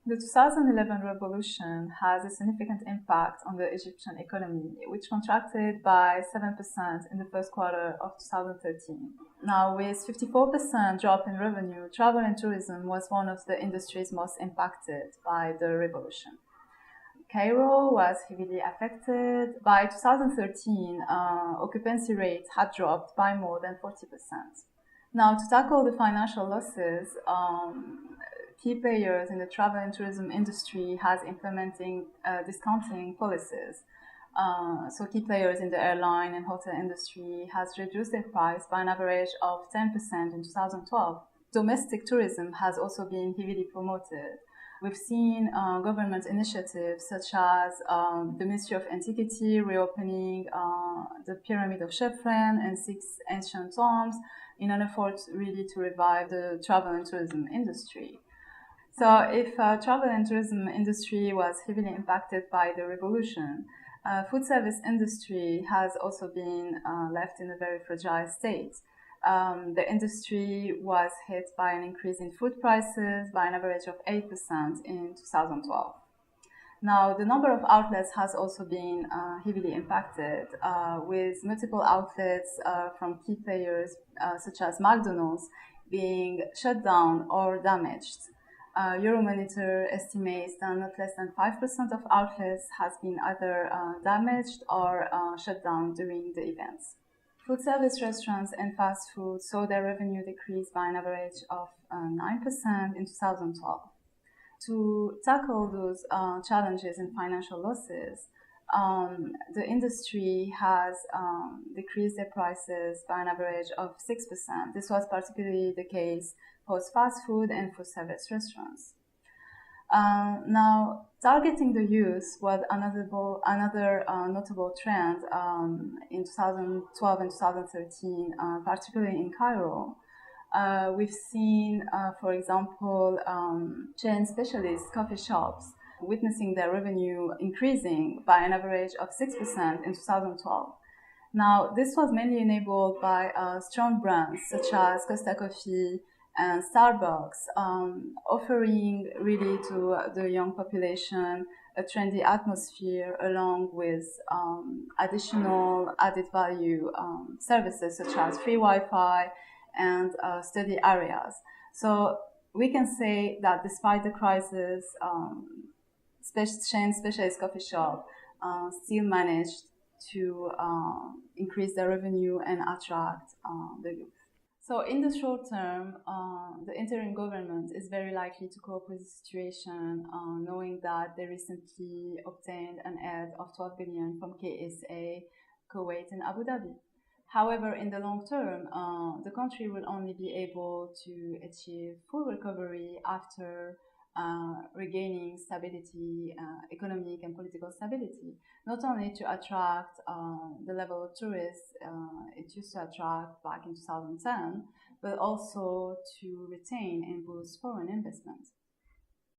The 2011 revolution has a significant impact on the Egyptian economy, which contracted by 7% in the first quarter of 2013. Now, with 54% drop in revenue, travel and tourism was one of the industries most impacted by the revolution. Cairo was heavily affected. By 2013, occupancy rate had dropped by more than 40%. Now, to tackle the financial losses, key players in the travel and tourism industry has implementing discounting policies. So key players in the airline and hotel industry has reduced their price by an average of 10% in 2012. Domestic tourism has also been heavily promoted. We've seen government initiatives such as the Ministry of Antiquity reopening the Pyramid of Chephren and 6 ancient tombs in an effort really to revive the travel and tourism industry. So if travel and tourism industry was heavily impacted by the revolution, food service industry has also been left in a very fragile state. The industry was hit by an increase in food prices by an average of 8% in 2012. Now, the number of outlets has also been heavily impacted, with multiple outlets from key players such as McDonald's being shut down or damaged. Euromonitor estimates that not less than 5% of outlets has been either damaged or shut down during the events. Food service restaurants and fast food saw their revenue decrease by an average of 9% in 2012. To tackle those challenges and financial losses, the industry has decreased their prices by an average of 6%. This was particularly the case for fast food and food service restaurants. Now, targeting the youth was another notable trend in 2012 and 2013, particularly in Cairo. We've seen, for example, chain specialist coffee shops witnessing their revenue increasing by an average of 6% in 2012. Now, this was mainly enabled by strong brands such as Costa Coffee and Starbucks, offering really to the young population a trendy atmosphere along with additional added value services such as free Wi-Fi and study areas. So we can say that despite the crisis, chain specialist coffee shop still managed to increase their revenue and attract the youth. So in the short term, the interim government is very likely to cope with the situation, knowing that they recently obtained an aid of 12 billion from KSA, Kuwait, and Abu Dhabi. However, in the long term, the country will only be able to achieve full recovery after regaining stability, economic and political stability, not only to attract the level of tourists it used to attract back in 2010, but also to retain and boost foreign investment.